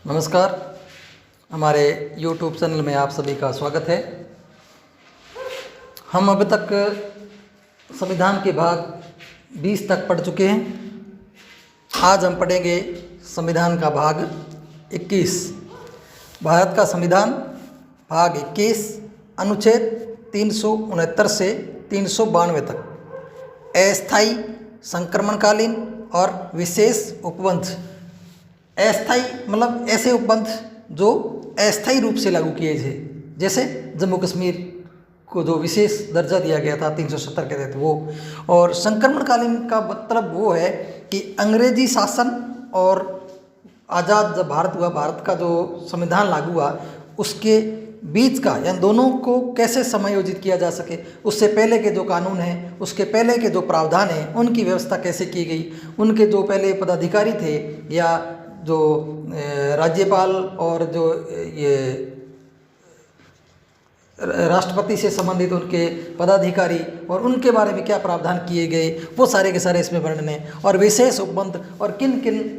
नमस्कार। हमारे YouTube channel में आप सभी का स्वागत है। हम अब तक संविधान के भाग 20 तक पढ़ चुके हैं। आज हम पढ़ेंगे संविधान का भाग 21। भारत का संविधान भाग 21 अनुच्छेद 369 से 392 तक अस्थायी, संक्रमणकालीन और विशेष उपबंध। अस्थायी मतलब ऐसे उपबंध जो अस्थायी रूप से लागू किए थे, जैसे जम्मू कश्मीर को जो विशेष दर्जा दिया गया था 370 के तहत वो। और संक्रमणकालीन का मतलब वो है कि अंग्रेजी शासन और आज़ाद जब भारत हुआ, भारत का जो संविधान लागू हुआ उसके बीच का, यानी दोनों को कैसे समायोजित किया जा सके, उससे पहले के जो कानून हैं, उसके पहले के जो प्रावधान हैं, उनकी व्यवस्था कैसे की गई, उनके जो पहले पदाधिकारी थे या जो राज्यपाल और जो ये राष्ट्रपति से संबंधित उनके पदाधिकारी और उनके बारे में क्या प्रावधान किए गए, वो सारे के सारे इसमें वर्णन है। और विशेष उपबंध और किन किन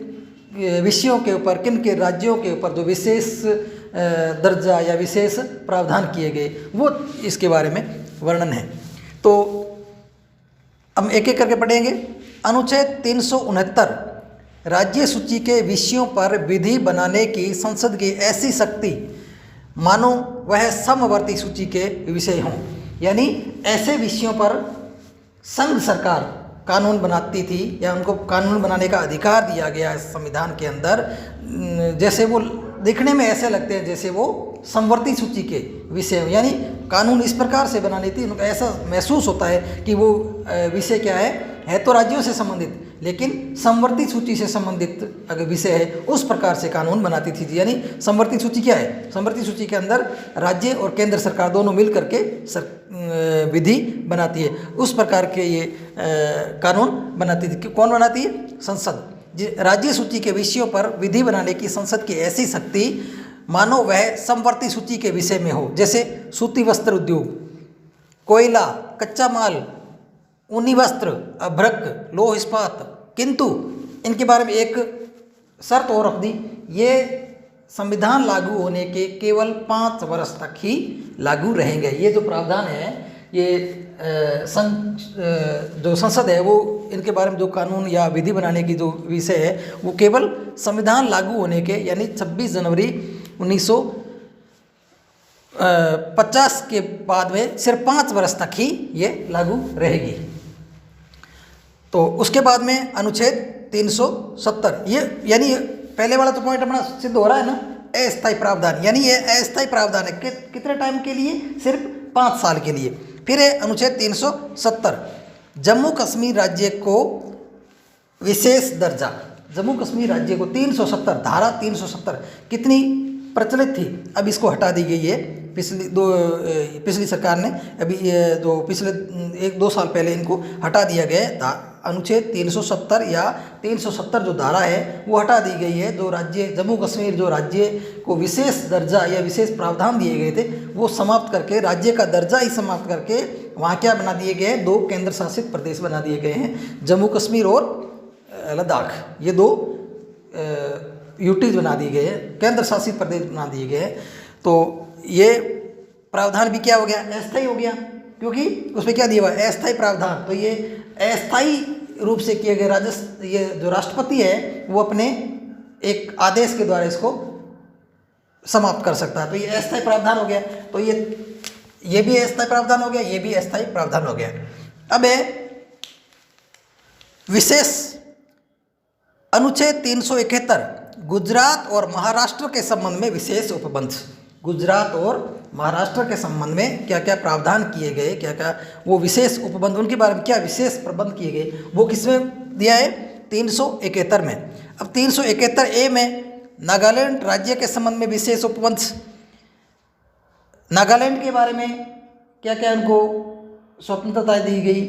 विषयों के ऊपर, किन के राज्यों के ऊपर जो विशेष दर्जा या विशेष प्रावधान किए गए, वो इसके बारे में वर्णन है। तो हम एक एक करके पढ़ेंगे। अनुच्छेद 369 राज्य सूची के विषयों पर विधि बनाने की संसद की ऐसी शक्ति मानो वह समवर्ती सूची के विषय हों। यानी ऐसे विषयों पर संघ सरकार कानून बनाती थी या उनको कानून बनाने का अधिकार दिया गया है संविधान के अंदर, जैसे वो दिखने में ऐसे लगते हैं जैसे वो समवर्ती सूची के विषय हो। यानी कानून इस प्रकार से बनानी थी, उनको ऐसा महसूस होता है कि वो विषय क्या है तो राज्यों से संबंधित, लेकिन समवर्ती सूची से संबंधित अगर विषय है उस प्रकार से कानून बनाती थी। यानी समवर्ती सूची क्या है? समवर्ती सूची के अंदर राज्य और केंद्र सरकार दोनों मिल करके विधि बनाती है, उस प्रकार के ये कानून बनाती थी। कौन बनाती है? संसद। राज्य सूची के विषयों पर विधि बनाने की संसद की ऐसी शक्ति मानो वह समवर्ती सूची के विषय में हो, जैसे सूती वस्त्र उद्योग, कोयला, कच्चा माल, ऊनी वस्त्र, अभ्रक, लौह इस्पात। किंतु इनके बारे में एक शर्त और रख दी, ये संविधान लागू होने के केवल 5 वर्ष तक ही लागू रहेंगे। ये जो प्रावधान है, ये जो संसद है वो इनके बारे में जो कानून या विधि बनाने की जो विषय है वो केवल संविधान लागू होने के यानी 26 जनवरी 1950 के बाद में सिर्फ 5 वर्ष तक ही ये लागू रहेगी। तो उसके बाद में अनुच्छेद 370, ये यानी पहले वाला तो पॉइंट अपना सिद्ध हो रहा है ना, अस्थायी प्रावधान। यानी ये अस्थायी प्रावधान है कितने टाइम के लिए? सिर्फ 5 साल के लिए। फिर है अनुच्छेद 370 जम्मू कश्मीर राज्य को विशेष दर्जा। जम्मू कश्मीर राज्य को 370 धारा 370 कितनी प्रचलित थी, अब इसको हटा दी गई है पिछली सरकार ने। अभी जो पिछले 1-2 साल पहले इनको हटा दिया गया है। अनुच्छेद 370 या 370 जो धारा है वो हटा दी गई है। जो राज्य जम्मू कश्मीर जो राज्य को विशेष दर्जा या विशेष प्रावधान दिए गए थे वो समाप्त करके, राज्य का दर्जा ही समाप्त करके वहाँ क्या बना दिए गए हैं? 2 केंद्र शासित प्रदेश बना दिए गए हैं, जम्मू कश्मीर और लद्दाख। ये 2 यूटीज बना दिए गए हैं, केंद्र शासित प्रदेश बना दिए गए हैं। तो ये प्रावधान भी क्या हो गया? अस्थायी हो गया, क्योंकि उसमें क्या दिया हुआ है? अस्थायी प्रावधान। तो ये अस्थायी रूप से किए गए ये जो राष्ट्रपति है वो अपने एक आदेश के द्वारा इसको समाप्त कर सकता है। तो ये अस्थायी प्रावधान हो गया। तो ये भी अस्थायी प्रावधान हो गया, ये भी अस्थायी प्रावधान हो गया। अब है विशेष अनुच्छेद 371 गुजरात और महाराष्ट्र के संबंध में विशेष उपबंध। गुजरात और महाराष्ट्र के संबंध में क्या क्या प्रावधान किए गए, क्या क्या वो विशेष उपबंध, उनके बारे में क्या विशेष प्रबंध किए गए, वो किसमें दिया है? 371 में। अब 371A में नागालैंड राज्य के संबंध में विशेष उपबंध। नागालैंड के बारे में क्या क्या इनको स्वतंत्रता दी गई,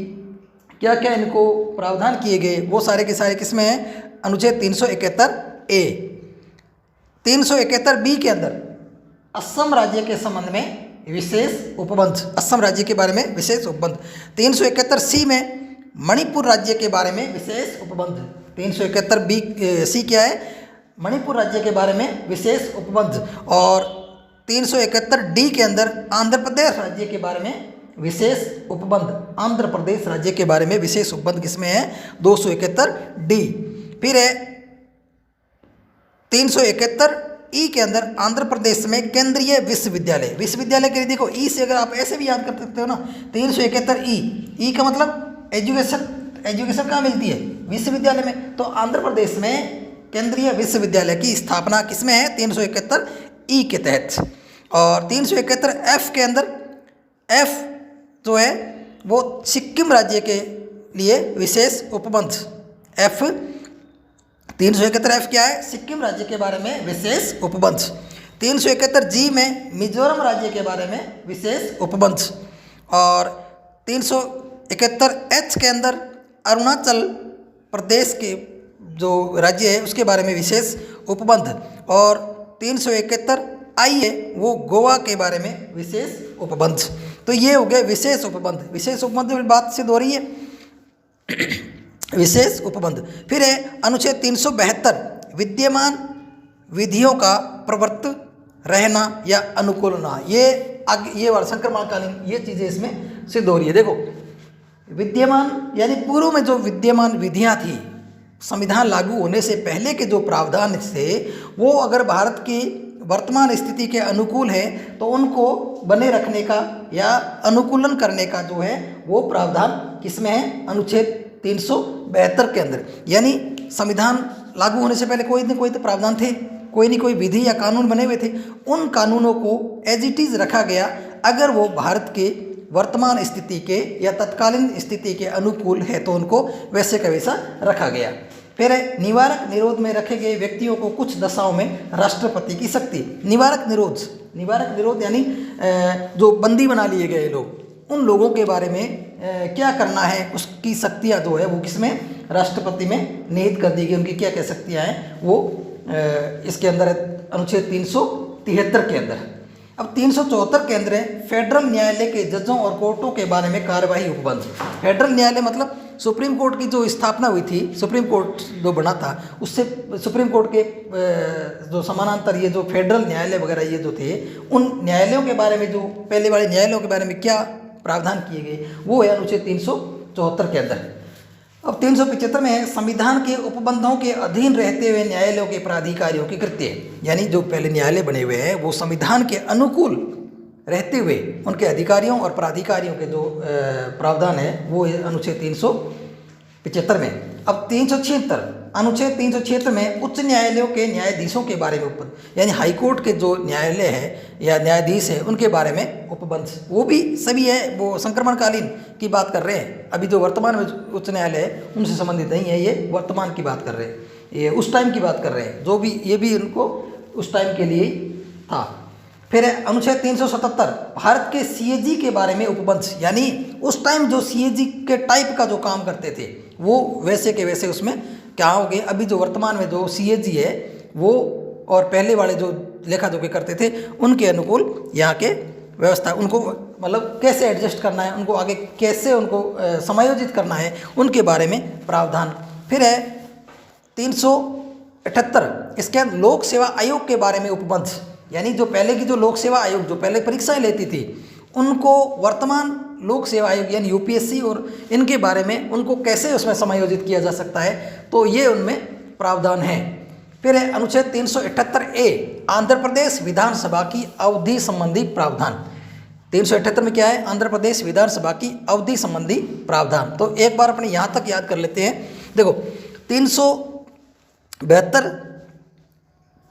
क्या क्या इनको प्रावधान किए गए, वो सारे के सारे किसमें हैं? अनुच्छेद 371A। 371B के अंदर असम राज्य के संबंध में विशेष उपबंध, असम राज्य के बारे में विशेष उपबंध। 371C में मणिपुर राज्य के बारे में विशेष उपबंध। 371B C क्या है? मणिपुर राज्य के बारे में विशेष उपबंध, और 371D के अंदर आंध्र प्रदेश राज्य के बारे में विशेष उपबंध। आंध्र प्रदेश राज्य के बारे में विशेष उपबंध किसमें है? 271D। फिर है 371E के अंदर आंध्र प्रदेश में केंद्रीय विश्वविद्यालय। विश्वविद्यालय के लिए देखो ई से अगर आप ऐसे भी याद कर सकते हो ना, 371E, ई का मतलब एजुकेशन। एजुकेशन कहाँ मिलती है? विश्वविद्यालय में। तो आंध्र प्रदेश में केंद्रीय विश्वविद्यालय की स्थापना किसमें है? 371E के तहत। और 371F के अंदर F जो है वो सिक्किम राज्य के लिए विशेष उपबंध। F 371F क्या है? सिक्किम राज्य के बारे में विशेष उपबंध। 371G में मिजोरम राज्य के बारे में विशेष उपबंध। और 371H के अंदर अरुणाचल प्रदेश के जो राज्य है उसके बारे में विशेष उपबंध। और 371I है वो गोवा के बारे में विशेष उपबंध। तो ये हो गए विशेष उपबंध। विशेष उपबंध में बात सिद्ध हो रही है विशेष उपबंध। फिर है अनुच्छेद 372, विद्यमान विधियों का प्रवर्त रहना या अनुकूलना। ये वाला संक्रमणकालीन ये चीज़ें इसमें सिद्ध हो रही है। देखो विद्यमान यानी पूर्व में जो विद्यमान विधियां थी, संविधान लागू होने से पहले के जो प्रावधान थे, वो अगर भारत की वर्तमान स्थिति के अनुकूल है तो उनको बने रखने का या अनुकूलन करने का जो है वो प्रावधान किसमें है? अनुच्छेद 372 के अंदर। यानी संविधान लागू होने से पहले कोई न कोई तो प्रावधान थे, कोई न कोई विधि या कानून बने हुए थे। उन कानूनों को एज इट इज़ रखा गया। अगर वो भारत के वर्तमान स्थिति के या तत्कालीन स्थिति के अनुकूल है तो उनको वैसे का वैसा रखा गया। फिर निवारक निरोध में रखे गए व्यक्तियों को कुछ दशाओं में राष्ट्रपति की शक्ति। निवारक निरोध यानी जो बंदी बना लिए गए लोग, उन लोगों के बारे में क्या करना है उसकी शक्तियाँ जो है वो किसमें? राष्ट्रपति में निहित कर दी गई। उनकी क्या क्या शक्तियाँ हैं वो इसके अंदर अनुच्छेद 373 के अंदर। अब 374 के अंदर है फेडरल न्यायालय के जजों और कोर्टों के बारे में कार्यवाही उपबंध। फेडरल न्यायालय मतलब सुप्रीम कोर्ट की जो स्थापना हुई थी, सुप्रीम कोर्ट जो बना था, उससे सुप्रीम कोर्ट के जो समानांतर ये जो फेडरल न्यायालय वगैरह ये जो थे, उन न्यायालयों के बारे में जो पहले वाले न्यायालयों के बारे में क्या प्रावधान किए गए वो है अनुच्छेद 374 के अंदर। अब 375 में है संविधान के उपबंधों के अधीन रहते हुए न्यायालयों के प्राधिकारियों के कृत्य। यानी जो पहले न्यायालय बने हुए हैं वो संविधान के अनुकूल रहते हुए उनके अधिकारियों और प्राधिकारियों के जो प्रावधान है वो है अनुच्छेद 375 में। अब 376 अनुच्छेद 376 में उच्च न्यायालयों के न्यायाधीशों के बारे में उपबंध, यानी हाईकोर्ट के जो न्यायालय है या न्यायाधीश है उनके बारे में उपबंध। वो भी सभी है वो संक्रमणकालीन की बात कर रहे हैं। अभी जो वर्तमान में उच्च न्यायालय है उनसे संबंधित नहीं है, ये वर्तमान की बात कर रहे हैं, ये उस टाइम की बात कर रहे हैं। जो भी ये भी उनको उस टाइम के लिए था। फिर अनुच्छेद 377 भारत के सीएजी के बारे में उपबंध। यानी उस टाइम जो सीएजी के टाइप का जो काम करते थे वो वैसे के वैसे उसमें क्या हो गए। अभी जो वर्तमान में जो सीएजी है वो और पहले वाले जो लेखा जोखी करते थे उनके अनुकूल यहाँ के व्यवस्था, उनको मतलब कैसे एडजस्ट करना है, उनको आगे कैसे उनको समायोजित करना है, उनके बारे में प्रावधान। फिर है 378 इसके अंदर लोक सेवा आयोग के बारे में उपबंध। यानी जो पहले की जो लोक सेवा आयोग जो पहले परीक्षाएं लेती थी उनको वर्तमान लोक सेवा आयोग यानी यूपीएससी और इनके बारे में उनको कैसे उसमें समायोजित किया जा सकता है, तो ये उनमें प्रावधान है। फिर है अनुच्छेद 378A आंध्र प्रदेश विधानसभा की अवधि संबंधी प्रावधान। 378 में क्या है? आंध्र प्रदेश विधानसभा की अवधि संबंधी प्रावधान। तो एक बार अपने यहाँ तक याद कर लेते हैं। देखो 372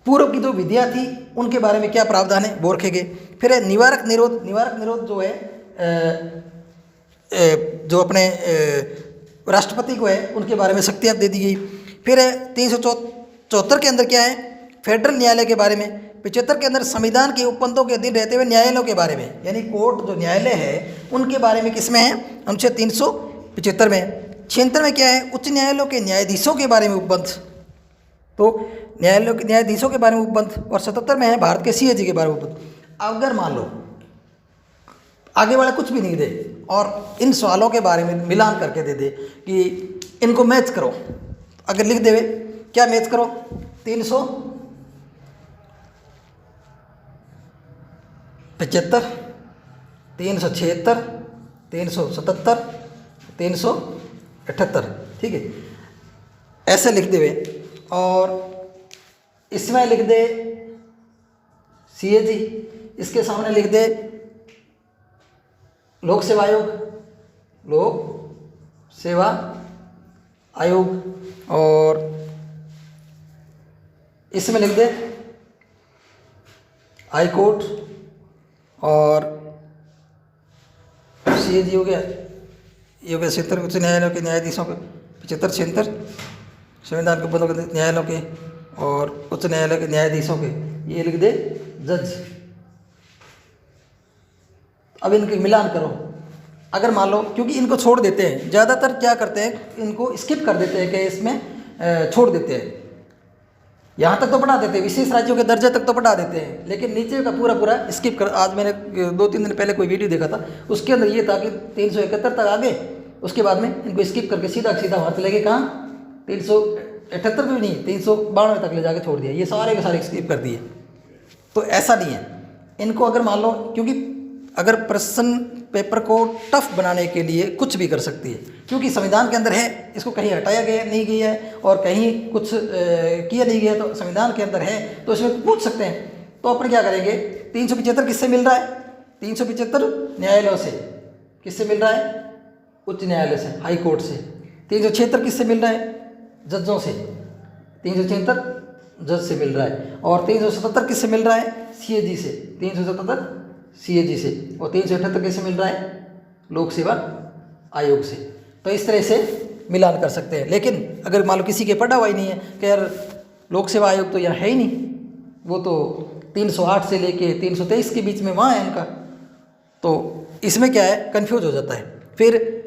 पूर्व की जो विधियाँ थी उनके बारे में क्या प्रावधान है वो रखे गए। फिर है निवारक निरोध जो है जो अपने राष्ट्रपति को है उनके बारे में शक्तियाँ दे दी गई। फिर है 374 के अंदर क्या है? फेडरल न्यायालय के बारे में। 75 के अंदर संविधान के उपबंधों के अधीन रहते हुए न्यायालयों के बारे में, यानी कोर्ट जो न्यायालय है उनके बारे में किसमें है? अनुच्छेद 375 में। 76 में क्या है? उच्च न्यायालयों के न्यायाधीशों के बारे में उपबंध। तो न्यायालयों के न्यायाधीशों के बारे में उपबंध। और 77 में है भारत के सीएजी के बारे में उपबंध। अगर मान लो आगे वाले कुछ भी नहीं दे और इन सवालों के बारे में मिलान करके दे दे कि इनको मैच करो, अगर लिख देवे क्या मैच करो 375, 376, 377, 378, ठीक है, ऐसे लिख दे वे। और इसमें लिख दे CAG, इसके सामने लिख दे लोक सेवा आयोग, लोक सेवा आयोग, और इसमें लिख दे हाई कोर्ट, और CAG हो गया, ये हो गया 76 उच्च न्यायालयों के न्यायाधीशों के, 75, 76 संविधान के पदों के न्यायालयों के, और उच्च न्यायालय के न्यायाधीशों के, ये लिख दे जज। अब इनके मिलान करो। अगर मान लो, क्योंकि इनको छोड़ देते हैं, ज़्यादातर क्या करते हैं, इनको स्किप कर देते हैं कि इसमें छोड़ देते हैं। यहाँ तक तो पढ़ा देते हैं, विशेष राज्यों के दर्जे तक तो पढ़ा देते हैं, लेकिन नीचे का पूरा पूरा स्किप कर। आज मैंने 2-3 दिन पहले कोई वीडियो देखा था, उसके अंदर ये था कि 371 तक आ गए, उसके बाद में इनको स्किप करके सीधा सीधा वहाँ चले गए कहाँ, 378 भी नहीं, 392 तक ले जाके छोड़ दिया। ये सारे के सारे स्किप कर दिए। तो ऐसा नहीं है इनको। अगर मान लो, क्योंकि अगर प्रश्न पेपर को टफ बनाने के लिए कुछ भी कर सकती है, क्योंकि संविधान के अंदर है, इसको कहीं हटाया गया नहीं गया है और कहीं कुछ किया नहीं गया, तो संविधान के अंदर है, तो इसमें पूछ सकते हैं। तो अपन क्या करेंगे, 375 किससे मिल रहा है, 375 न्यायालयों से। किससे मिल रहा है, उच्च न्यायालय से, हाई कोर्ट से। 376 किससे मिल रहा है, जजों से, 376 जज से मिल रहा है। और 377 किससे मिल रहा है, CAG से, 377 CAG से। और 378 किससे मिल रहा है, लोक सेवा आयोग से। तो इस तरह से मिलान कर सकते हैं। लेकिन अगर मान लो किसी के पढ़ा हुआ ही नहीं है कि यार लोक सेवा आयोग तो यहाँ है ही नहीं, वो तो 308 से लेके 323 के बीच में वहाँ है इनका, तो इसमें क्या है, कन्फ्यूज हो जाता है। फिर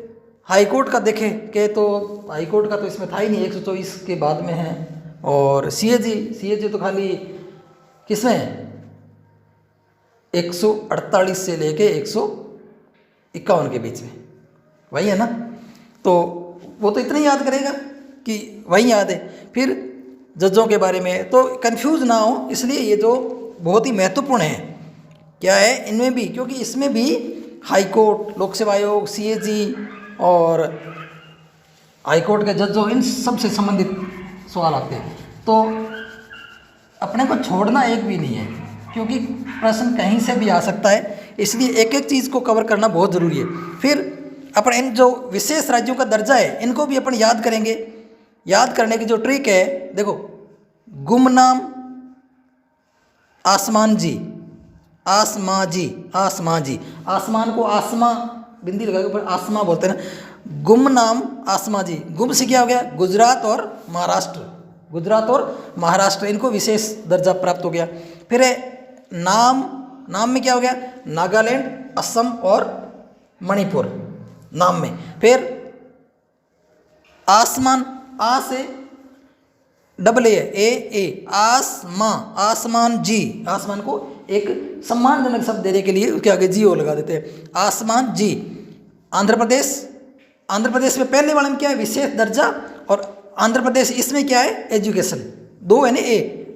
हाई कोर्ट का देखें कि तो हाई कोर्ट का तो इसमें था ही नहीं, 124 के बाद में है। और CAG तो खाली किसमें है, 148 से लेके 151 के बीच में, वही है ना। तो वो तो इतना ही याद करेगा कि वही याद है। फिर जजों के बारे में तो कंफ्यूज ना हो, इसलिए ये जो बहुत ही महत्वपूर्ण है, क्या है इनमें भी, क्योंकि इसमें भी हाई कोर्ट, लोक सेवा आयोग, CAG और हाई कोर्ट के जजों, इन सब से संबंधित सवाल आते हैं। तो अपने को छोड़ना एक भी नहीं है, क्योंकि प्रश्न कहीं से भी आ सकता है, इसलिए एक एक चीज़ को कवर करना बहुत ज़रूरी है। फिर अपन इन जो विशेष राज्यों का दर्जा है, इनको भी अपन याद करेंगे। याद करने की जो ट्रिक है, देखो, गुमनाम आसमान जी, आसमा जी, आसमा जी, आसमान को आसमा बिंदी लगा के ऊपर आसमा बोलते हैं ना। गुमनाम आसमा जी, गुम से क्या हो गया, गुजरात और महाराष्ट्र, गुजरात और महाराष्ट्र, इनको विशेष दर्जा प्राप्त हो गया। फिर नाम में क्या हो गया, नागालैंड, असम और मणिपुर नाम में। फिर आसमान, आ से डबल ए, आसमान जी, आसमान को एक सम्मानजनक शब्द देने के लिए उसके आगे जी ओ लगा देते हैं, आसमान जी। आंध्र प्रदेश में पहले वाले में क्या है, विशेष दर्जा, और आंध्र प्रदेश इसमें क्या है, एजुकेशन। 2 है ना,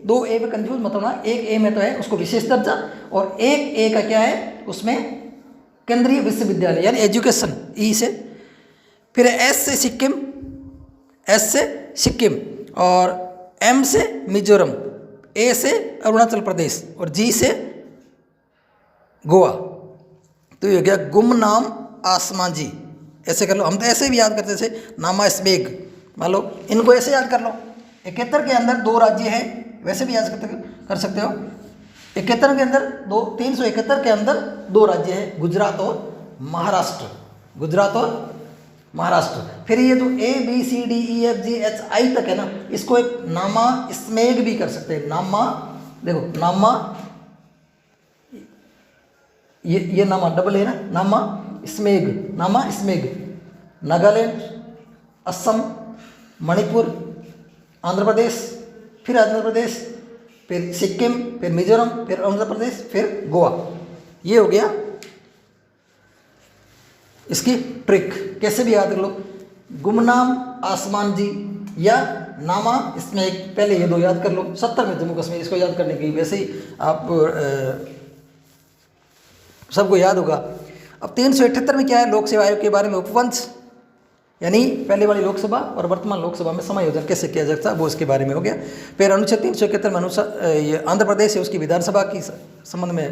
दो ए में कंफ्यूज मत होना, एक ए में तो है उसको विशेष दर्जा, और एक ए का क्या है, उसमें केंद्रीय विश्वविद्यालय यानी एजुकेशन, ई से। फिर एस से सिक्किम, एस से सिक्किम, और एम से मिजोरम, ए से अरुणाचल प्रदेश, और जी से गोवा। तो ये हो गया गुमनाम आसमा जी। ऐसे कर लो, हम तो ऐसे भी याद करते थे, नामा स्मेघ, मान लो इनको ऐसे याद कर लो। 71 के अंदर 2 राज्य हैं, वैसे भी याद कर सकते हो। 71 के अंदर 371 के अंदर 2 राज्य हैं, गुजरात और महाराष्ट्र, गुजरात और महाराष्ट्र। फिर ये जो ABCDEFGHI तक है ना, इसको एक नामा स्मेघ भी कर सकते हैं। नामा, देखो नामा, ये नामा डबल है ना, नामा स्मेघ, नामा स्मेघ। नागालैंड, असम, मणिपुर, आंध्र प्रदेश, फिर सिक्किम, फिर मिजोरम, फिर आंध्र प्रदेश, फिर गोवा। ये हो गया इसकी ट्रिक। कैसे भी याद कर लो, गुमनाम आसमान जी, या नामा, इसमें एक पहले ये 2 याद कर लो। 70 में जम्मू कश्मीर, इसको याद करने की वैसे ही आप सबको याद होगा। अब 378 में क्या है, लोक सेवा आयोग के बारे में उपवंश, यानी पहले वाली लोकसभा और वर्तमान लोकसभा में समायोजन कैसे किया जाता है वो इसके बारे में हो गया। फिर अनुच्छेद 371 में अनुसार ये आंध्र प्रदेश है उसकी विधानसभा की संबंध में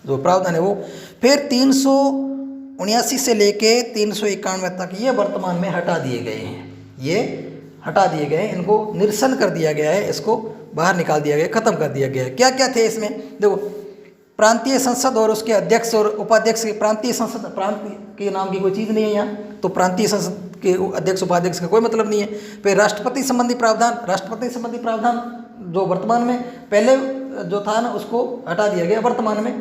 जो प्रावधान है वो। फिर 379 से लेके 391 तक ये वर्तमान में हटा दिए गए हैं, ये हटा दिए गए हैं, इनको निरसन कर दिया गया है, इसको बाहर निकाल दिया गया, खत्म कर दिया गया है। क्या क्या थे इसमें, देखो प्रांतीय संसद और उसके अध्यक्ष और उपाध्यक्ष के, प्रांतीय संसद प्रांत के नाम की कोई चीज़ नहीं है यहाँ, तो प्रांतीय संसद के अध्यक्ष उपाध्यक्ष का कोई मतलब नहीं है। फिर राष्ट्रपति संबंधी प्रावधान, राष्ट्रपति संबंधी प्रावधान जो वर्तमान में, पहले जो था ना उसको हटा दिया गया, वर्तमान में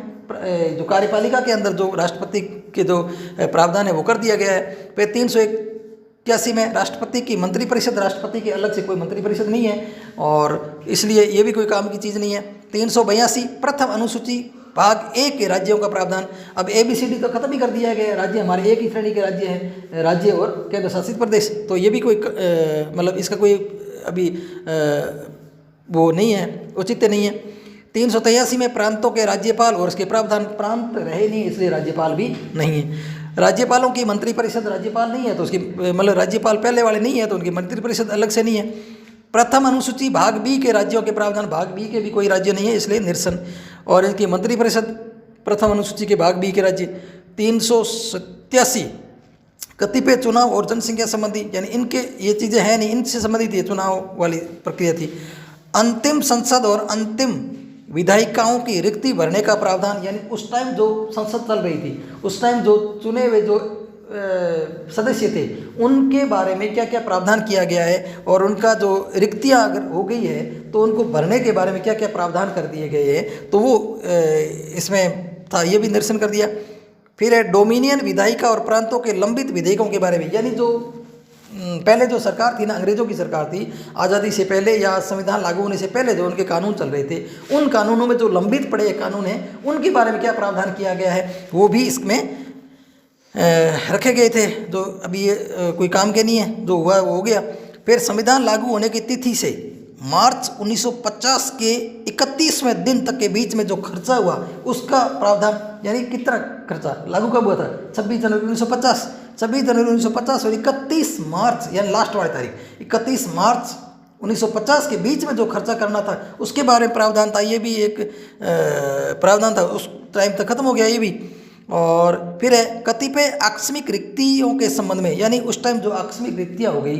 जो कार्यपालिका के अंदर जो राष्ट्रपति के जो प्रावधान है वो कर दिया गया है। फिर 381 में राष्ट्रपति की मंत्रिपरिषद, राष्ट्रपति के अलग से कोई मंत्रिपरिषद नहीं है और इसलिए ये भी कोई काम की चीज़ नहीं है। 382 प्रथम अनुसूची भाग 1 के राज्यों का प्रावधान, अब ABCD तो खत्म ही कर दिया गया है, राज्य हमारे एक ही श्रेणी के राज्य हैं, राज्य और केंद्र शासित प्रदेश, तो ये भी कोई मतलब इसका कोई अभी वो नहीं है, औचित्य नहीं है। 383 में प्रांतों के राज्यपाल और उसके प्रावधान, प्रांत रहे नहीं इसलिए राज्यपाल भी नहीं है। राज्यपालों की मंत्रिपरिषद, राज्यपाल नहीं है तो उसकी मतलब राज्यपाल पहले वाले नहीं है तो उनकी मंत्रिपरिषद अलग से नहीं है। प्रथम अनुसूची भाग B के राज्यों के प्रावधान, भाग B के भी कोई राज्य नहीं है इसलिए निरसन, और इनकी मंत्रिपरिषद प्रथम अनुसूची के भाग B के राज्य। 387 कतिपय चुनाव और जनसंख्या संबंधी, यानी इनके ये चीज़ें हैं नहीं, इनसे संबंधित ये चुनाव वाली प्रक्रिया थी। अंतिम संसद और अंतिम विधायिकाओं की रिक्ति भरने का प्रावधान, यानी उस टाइम जो संसद चल रही थी उस टाइम जो चुने हुए जो सदस्य थे उनके बारे में क्या क्या प्रावधान किया गया है और उनका जो रिक्तियाँ अगर हो गई है तो उनको भरने के बारे में क्या क्या प्रावधान कर दिए गए हैं, तो वो इसमें था, ये भी निरसन कर दिया। फिर है डोमिनियन विधायिका और प्रांतों के लंबित विधेयकों के बारे में, यानी जो पहले जो सरकार थी ना, अंग्रेजों की सरकार थी, आज़ादी से पहले या संविधान लागू होने से पहले जो उनके कानून चल रहे थे, उन कानूनों में जो लंबित पड़े कानून हैं उनके बारे में क्या प्रावधान किया गया है वो भी इसमें रखे गए थे, जो अभी ये कोई काम के नहीं है, जो हुआ वो हो गया। फिर संविधान लागू होने की तिथि से मार्च 1950 के 31वें दिन तक के बीच में जो खर्चा हुआ उसका प्रावधान, यानी कितना खर्चा लागू कब हुआ था, 26 जनवरी 1950, 26 जनवरी 1950 और 31 मार्च यानी लास्ट वाली तारीख 31 मार्च 1950 के बीच में जो खर्चा करना था उसके बारे में प्रावधान था, ये भी एक प्रावधान था, उस टाइम तक खत्म हो गया ये भी। और फिर है कतिपय आकस्मिक रिक्तियों के संबंध में, यानी उस टाइम जो आकस्मिक रिक्तियाँ हो गई,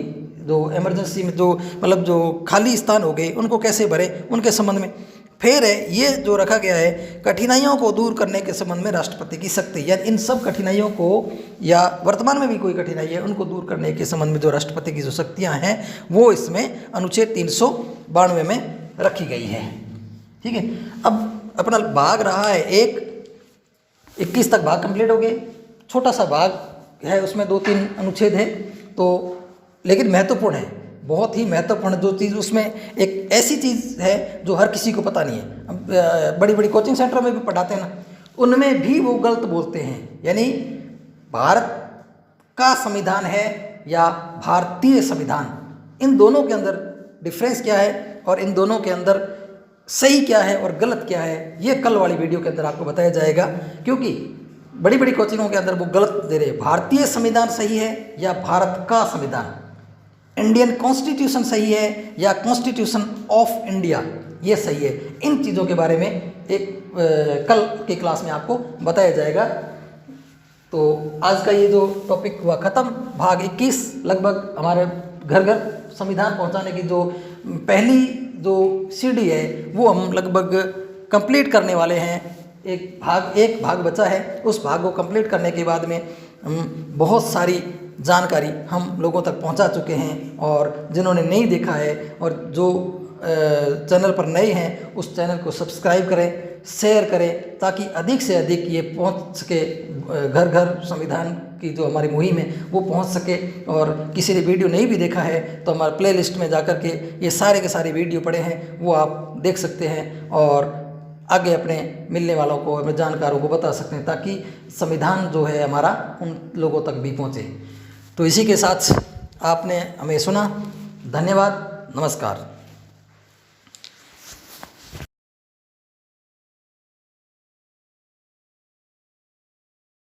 जो इमरजेंसी में जो मतलब जो खाली स्थान हो गए उनको कैसे भरे उनके संबंध में। फिर है ये जो रखा गया है कठिनाइयों को दूर करने के संबंध में राष्ट्रपति की शक्ति, यानी इन सब कठिनाइयों को या वर्तमान में भी कोई कठिनाई है उनको दूर करने के संबंध में जो राष्ट्रपति की जो शक्तियाँ हैं वो इसमें अनुच्छेद 392 में रखी गई है। ठीक है, अब अपना भाग रहा है 21 तक भाग कंप्लीट हो गए, छोटा सा भाग है उसमें 2-3 अनुच्छेद है, तो लेकिन महत्वपूर्ण है, बहुत ही महत्वपूर्ण जो चीज़ उसमें एक ऐसी चीज़ है जो हर किसी को पता नहीं है। अब बड़ी बड़ी कोचिंग सेंटरों में भी पढ़ाते हैं ना, उनमें भी वो गलत बोलते हैं, यानी भारत का संविधान है या भारतीय संविधान, इन दोनों के अंदर डिफरेंस क्या है और इन दोनों के अंदर सही क्या है और गलत क्या है, ये कल वाली वीडियो के अंदर आपको बताया जाएगा, क्योंकि बड़ी बड़ी कोचिंगों के अंदर वो गलत दे रहे हैं। भारतीय संविधान सही है या भारत का संविधान, इंडियन कॉन्स्टिट्यूशन सही है या कॉन्स्टिट्यूशन ऑफ इंडिया ये सही है, इन चीज़ों के बारे में एक कल के क्लास में आपको बताया जाएगा। तो आज का ये जो टॉपिक हुआ ख़त्म, भाग 21 लगभग हमारे घर घर संविधान पहुंचाने की जो पहली जो सीढ़ी है वो हम लगभग कंप्लीट करने वाले हैं। एक भाग बचा है, उस भाग को कंप्लीट करने के बाद में हम बहुत सारी जानकारी हम लोगों तक पहुंचा चुके हैं, और जिन्होंने नहीं देखा है और जो चैनल पर नए हैं उस चैनल को सब्सक्राइब करें, शेयर करें, ताकि अधिक से अधिक ये पहुंच सके, घर घर संविधान की जो हमारी मुहिम है वो पहुंच सके। और किसी ने वीडियो नहीं भी देखा है तो हमारे प्लेलिस्ट में जाकर के ये सारे के सारे वीडियो पड़े हैं वो आप देख सकते हैं और आगे अपने मिलने वालों को, अपने जानकारों को बता सकते हैं, ताकि संविधान जो है हमारा उन लोगों तक भी पहुँचे। तो इसी के साथ आपने हमें सुना, धन्यवाद, नमस्कार।